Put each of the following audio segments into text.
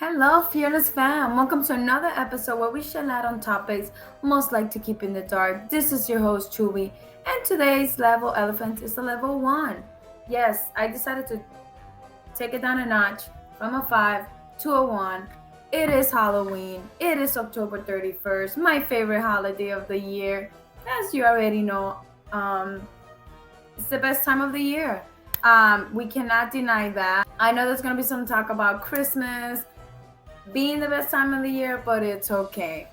Hello, Fearless Fam. Welcome to another episode where we shed light on topics most like to keep in the dark. This is your host, Chewy, and today's level elephant is the level 1. Yes, I decided to take it down a notch from a 5 to a 1. It is Halloween. It is October 31st, my favorite holiday of the year. As you already know, it's the best time of the year. We cannot deny that. I know there's going to be some talk about Christmas being the best time of the year, but it's okay.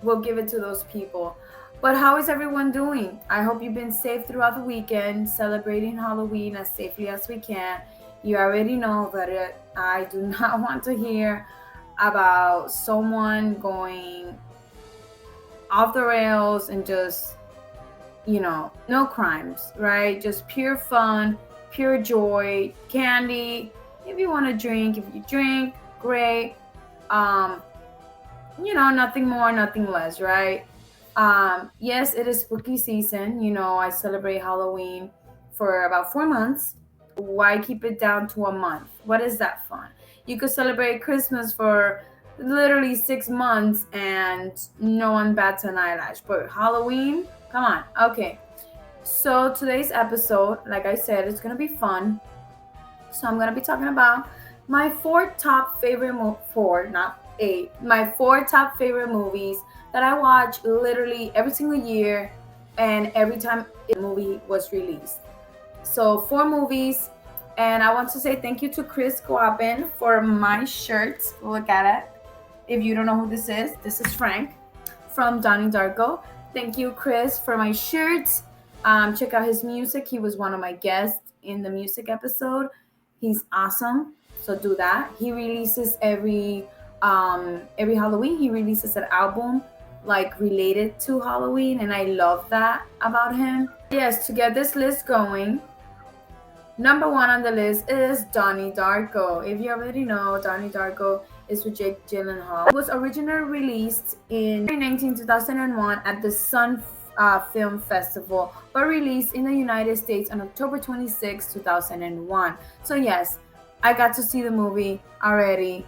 We'll give it to those people. But how is everyone doing? I hope you've been safe throughout the weekend, celebrating Halloween as safely as we can. You already know that I do not want to hear about someone going off the rails and just, no crimes, right? Just pure fun, pure joy, candy. If you want to drink, if you drink, great. Nothing more, nothing less, right? Yes, it is spooky season. I celebrate Halloween for about 4 months. Why keep it down to a month? What is that fun? You could celebrate Christmas for literally 6 months and no one bats an eyelash. But Halloween, come on. Okay. So today's episode, like I said, it's going to be fun. So I'm going to be talking about my four top favorite my four top favorite movies that I watch literally every single year and every time a movie was released. So 4 movies, and I want to say thank you to Chris Guapin for my shirt. Look at it. If you don't know who this is Frank from Donnie Darko. Thank you, Chris, for my shirts. Check out his music. He was one of my guests in the music episode. He's awesome. So do that. He releases every Halloween. He releases an album like related to Halloween, and I love that about him. Yes, to get this list going, number 1 on the list is Donnie Darko. If you already know, Donnie Darko is with Jake Gyllenhaal. It was originally released in 2001 at the Sun Film Festival, but released in the United States on October 26, 2001. So yes, I got to see the movie already.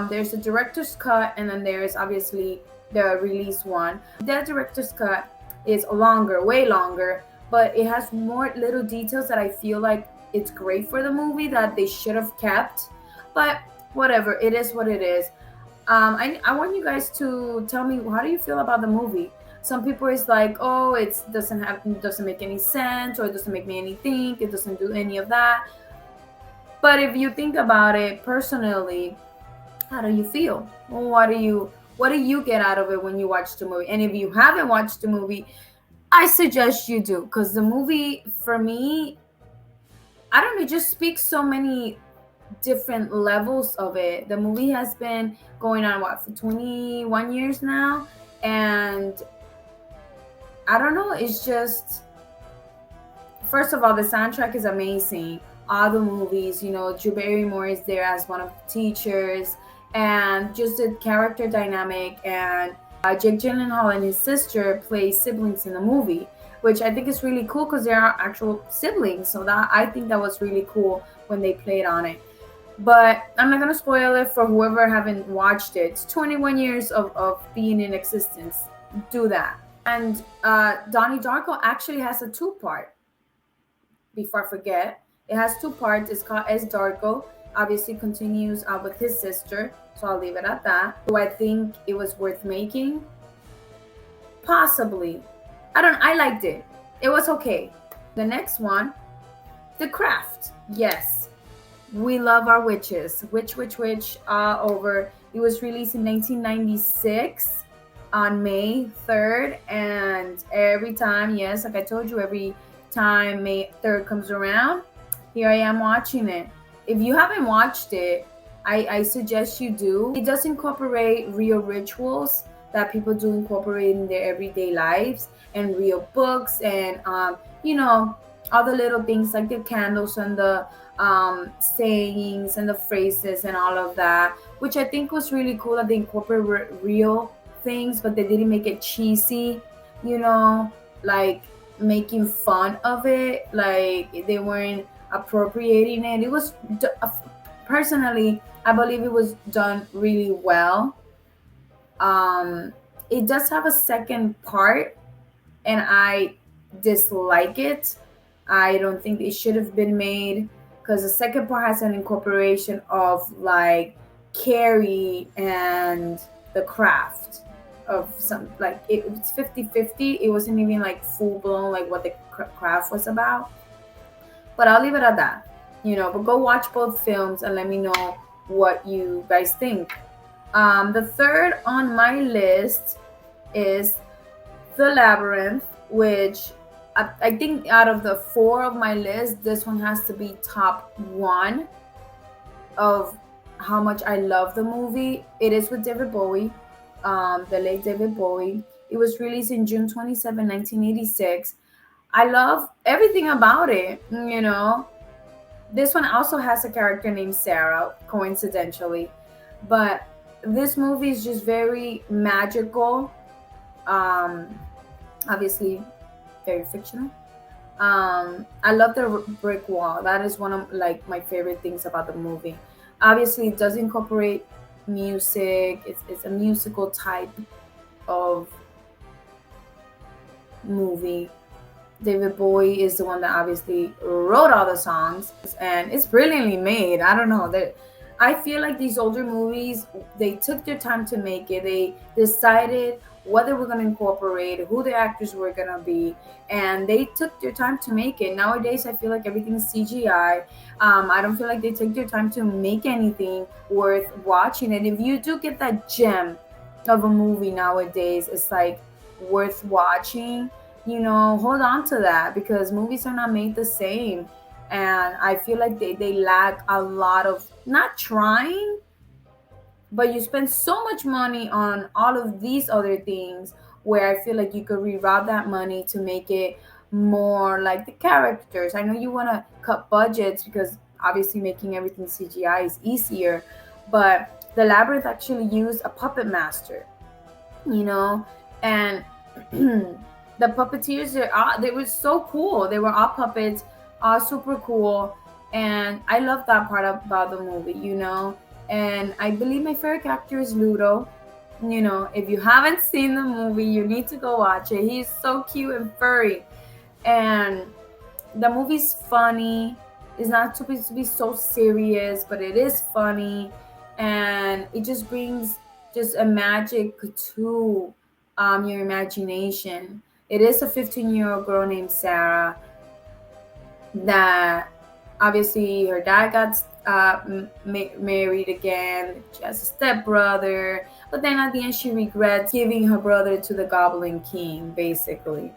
There's a director's cut, and then there's obviously the release one. The director's cut is longer, way longer, but it has more little details that I feel like it's great for the movie that they should have kept. But whatever, it is what it is. I want you guys to tell me, how do you feel about the movie? Some people is like, oh, it doesn't make any sense, or it doesn't make me any think, it doesn't do any of that. But if you think about it personally, how do you feel? What do you get out of it when you watch the movie? And if you haven't watched the movie, I suggest you do, because the movie, for me, I don't know, it just speaks so many different levels of it. The movie has been going on for 21 years now, and I don't know, it's just, first of all, the soundtrack is amazing. All the movies, Drew Barrymore is there as one of the teachers, and just the character dynamic, and Jake Gyllenhaal and his sister play siblings in the movie, which I think is really cool because they are actual siblings. So that, I think that was really cool when they played on it. But I'm not gonna spoil it for whoever haven't watched it. It's 21 years of being in existence. Do that. And Donnie Darko actually has a 2-part. Before I forget, it has 2 parts. It's called S Darko. Obviously continues with his sister, so I'll leave it at that. Do I think it was worth making? Possibly. I liked it. It was okay. The next one, The Craft. Yes, we love our witches. Witch over. It was released in 1996 on May 3rd, and every time, yes, like I told you, every time May 3rd comes around, here I am watching it. If you haven't watched it, I suggest you do. It does incorporate real rituals that people do incorporate in their everyday lives, and real books, and all the little things like the candles and the sayings and the phrases and all of that, which I think was really cool that they incorporate real things, but they didn't make it cheesy, like making fun of it, like they weren't appropriating it. It was personally, I believe it was done really well. um it does have a second part, and I dislike it. I don't think it should have been made, because the second part has an incorporation of like Carrie and the craft of some, like it's 50-50. It wasn't even like full blown like what the craft was about. But I'll leave it at that. But go watch both films and let me know what you guys think. The third on my list is The Labyrinth, which I think out of the four of my list, this one has to be top one of how much I love the movie. It is with David Bowie, the late David Bowie. It was released in June 27, 1986. I love everything about it. This one also has a character named Sarah, coincidentally. But this movie is just very magical. Um, Obviously, very fictional. I love the brick wall. That is one of like my favorite things about the movie. Obviously, it does incorporate music. It's a musical type of movie. David Bowie is the one that obviously wrote all the songs, and it's brilliantly made. I don't know that. I feel like these older movies, they took their time to make it. They decided what they were going to incorporate, who the actors were going to be, and they took their time to make it. Nowadays, I feel like everything's CGI. I don't feel like they took their time to make anything worth watching. And if you do get that gem of a movie nowadays, it's like worth watching. Hold on to that, because movies are not made the same. And I feel like they lack a lot of, not trying, but you spend so much money on all of these other things, where I feel like you could reroute that money to make it more like the characters. I know you want to cut budgets, because obviously making everything CGI is easier, but the Labyrinth actually used a puppet master, and the puppeteers, they were so cool. They were all puppets, all super cool, and I love that part about the movie. And I believe my favorite character is Ludo. If you haven't seen the movie, you need to go watch it. He's so cute and furry, and the movie's funny. It's not supposed to be so serious, but it is funny, and it just brings just a magic to your imagination. It is a 15-year-old girl named Sarah that obviously her dad got married again. She has a stepbrother, but then at the end she regrets giving her brother to the Goblin King, basically.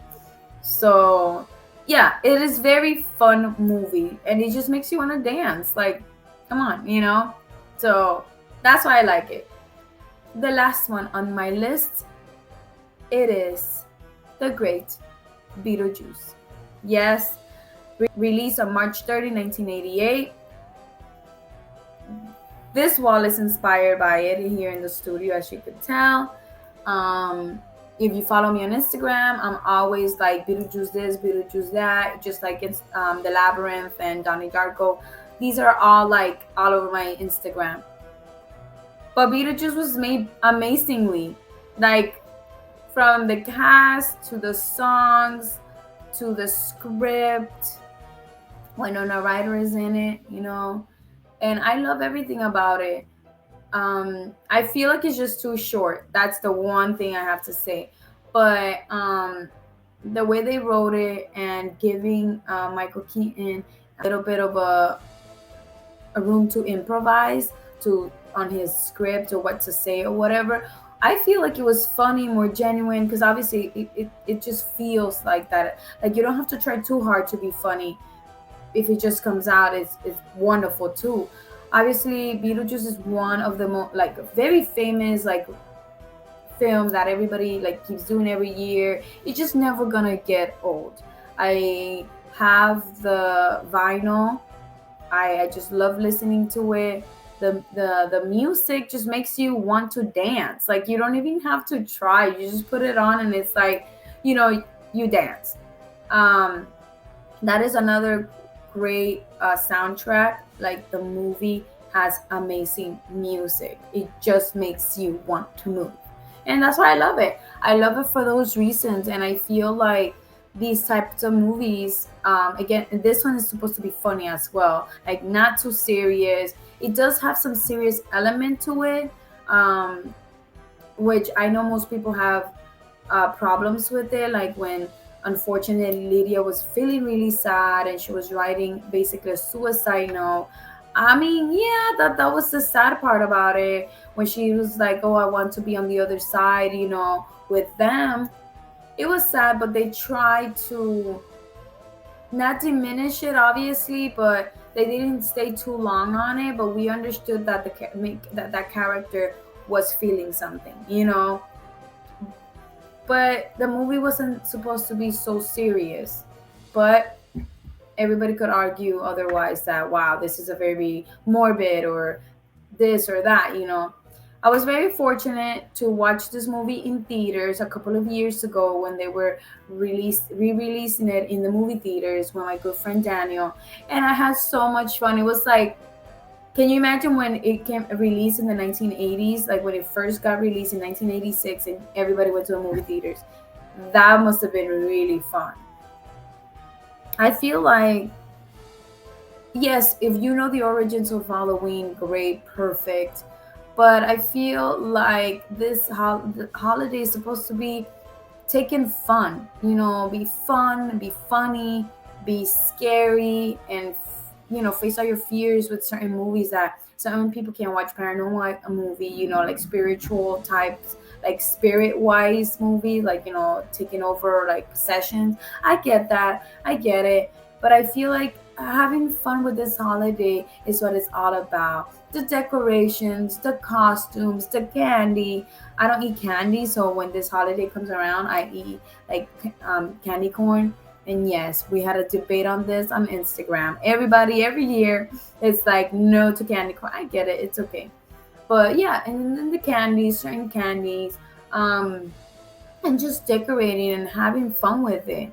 So yeah, it is very fun movie, and it just makes you want to dance. Like, come on. So that's why I like it. The last one on my list, it is the great Beetlejuice. Yes, released on March 30, 1988. This wall is inspired by it here in the studio, as you could tell. If you follow me on Instagram, I'm always like Beetlejuice this, Beetlejuice that, just like it's The Labyrinth and Donnie Darko. These are all like all over my Instagram. But Beetlejuice was made amazingly. Like, from the cast to the songs to the script. Winona Ryder is in it. And I love everything about it. I feel like it's just too short. That's the one thing I have to say. But the way they wrote it, and giving Michael Keaton a little bit of a room to improvise on his script, or what to say or whatever, I feel like it was funny, more genuine, because obviously it just feels like that. Like, you don't have to try too hard to be funny. If it just comes out, it's wonderful too. Obviously, Beetlejuice is one of the very famous films that everybody keeps doing every year. It's just never gonna get old. I have the vinyl. I just love listening to it. The music just makes you want to dance. Like, you don't even have to try. You just put it on, and it's like, you dance. That is another great soundtrack. Like, the movie has amazing music. It just makes you want to move. And that's why I love it. I love it for those reasons. And I feel like these types of movies, again, this one is supposed to be funny as well, like not too serious. It does have some serious element to it, which I know most people have problems with it, like when unfortunately Lydia was feeling really sad and she was writing basically a suicide note. I mean, yeah, that was the sad part about it, when she was like, "Oh, I want to be on the other side," with them. It was sad, but they tried to not diminish it, obviously, but they didn't stay too long on it. But we understood that that character was feeling something. But the movie wasn't supposed to be so serious. But everybody could argue otherwise, that wow, this is a very morbid or this or that. I was very fortunate to watch this movie in theaters a couple of years ago when they were re-releasing it in the movie theaters with my good friend Daniel, and I had so much fun. It was like, can you imagine when it came released in the 1980s, like when it first got released in 1986 and everybody went to the movie theaters? That must have been really fun. I feel like, yes, if you know the origins of Halloween, great, perfect. But I feel like this the holiday is supposed to be taken fun, be fun, be funny, be scary, and face all your fears with certain movies that certain people can't watch. Paranormal movie, like spiritual types, like spirit wise movie, like taking over, like possessions. I get that, I get it, but I feel like having fun with this holiday is what it's all about. The decorations, the costumes, the candy. I don't eat candy, so when this holiday comes around, I eat like candy corn. And yes, we had a debate on this on Instagram. Everybody every year, it's like no to candy corn. I get it, it's okay. But yeah, and then the candies, certain candies, um, and just decorating and having fun with it.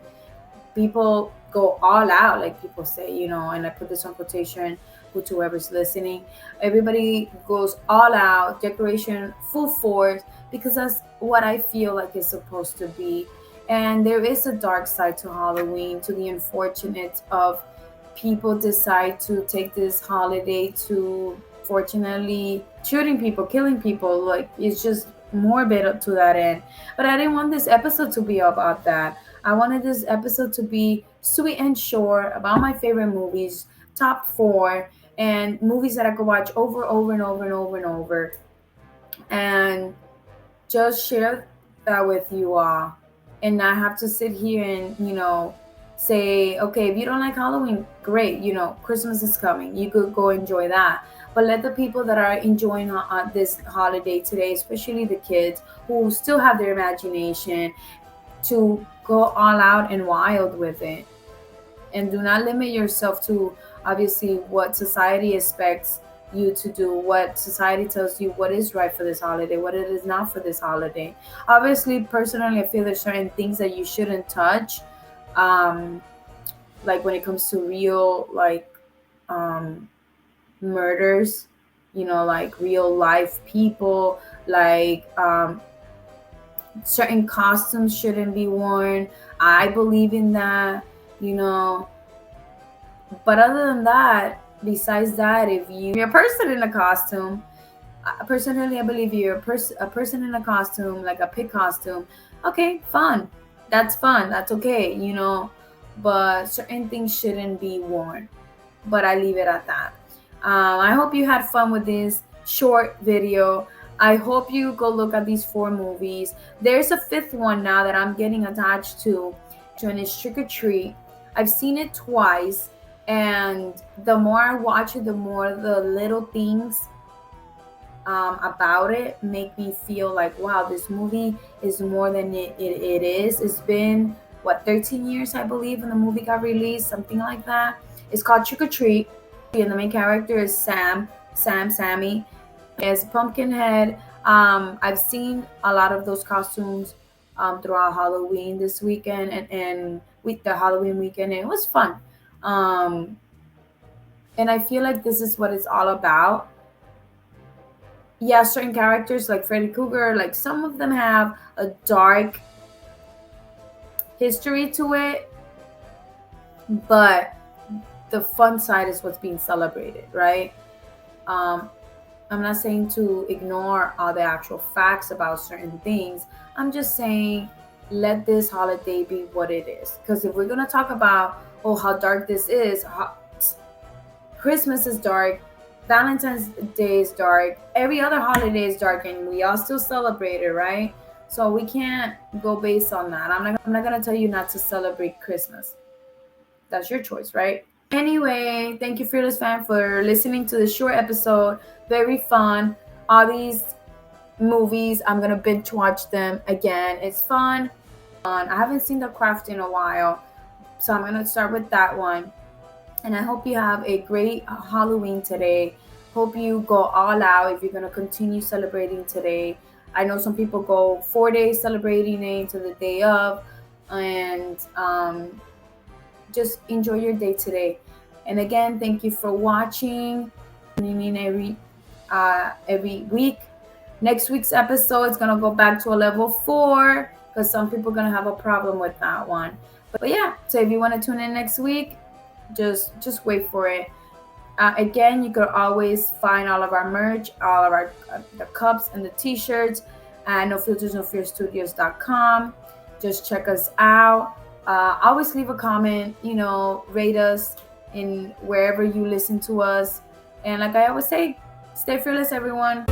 People go all out, like people say, and I put this on quotation with whoever's listening. Everybody goes all out, decoration full force, because that's what I feel like it's supposed to be. And there is a dark side to Halloween, to the unfortunate of people decide to take this holiday to, fortunately, shooting people, killing people. Like, it's just morbid up to that end. But I didn't want this episode to be about that. I wanted this episode to be sweet and short, about my favorite movies, top four, and movies that I could watch over and over and over and over, and just share that with you all, and not have to sit here and say, okay, if you don't like Halloween, great, Christmas is coming, you could go enjoy that. But let the people that are enjoying this holiday today, especially the kids who still have their imagination, to go all out and wild with it. And do not limit yourself to, obviously, what society expects you to do, what society tells you what is right for this holiday, what it is not for this holiday. Obviously, personally, I feel there's certain things that you shouldn't touch, um, like when it comes to real, like, um, murders, like real life people, like, certain costumes shouldn't be worn. I believe in that, you know. But other than that, besides that, if you're a person in a costume, personally, I believe you're a person in a costume, like a pig costume. Okay, fun. That's fun. That's okay. But certain things shouldn't be worn. But I leave it at that. I hope you had fun with this short video. I hope you go look at these four movies. There's a fifth one now that I'm getting attached to, and it's Trick or Treat. I've seen it twice, and the more I watch it, the more the little things about it make me feel like, wow, this movie is more than it is. It's been, what, 13 years, I believe, when the movie got released, something like that. It's called Trick or Treat, and the main character is Sammy. As Pumpkinhead. I've seen a lot of those costumes throughout Halloween this weekend, and with the Halloween weekend, and it was fun. And I feel like this is what it's all about. Yeah, certain characters like Freddy Krueger, like some of them have a dark history to it, but the fun side is what's being celebrated, right? um I'm not saying to ignore all the actual facts about certain things. I'm just saying let this holiday be what it is. Because if we're gonna talk about how dark this is, Christmas is dark, Valentine's Day is dark, every other holiday is dark, and we all still celebrate it, right? So we can't go based on that. I'm not gonna tell you not to celebrate Christmas. That's your choice, right? Anyway, thank you, Fearless Fan, for listening to this short episode. Very fun. All these movies, I'm gonna binge watch them again. It's fun. I haven't seen The Craft in a while, so I'm gonna start with that one. And I hope you have a great Halloween today. Hope you go all out if you're gonna continue celebrating today. I know some people go 4 days celebrating it to the day of, and just enjoy your day today. And again, thank you for watching. Tuning in every week. Next week's episode is gonna go back to a level 4 because some people are gonna have a problem with that one. But yeah, so if you want to tune in next week, just wait for it. Again, you could always find all of our merch, all of our the cups and the t-shirts at nofiltersnofearstudios.com. Just check us out. Always leave a comment, rate us in wherever you listen to us. And like I always say, stay fearless, everyone.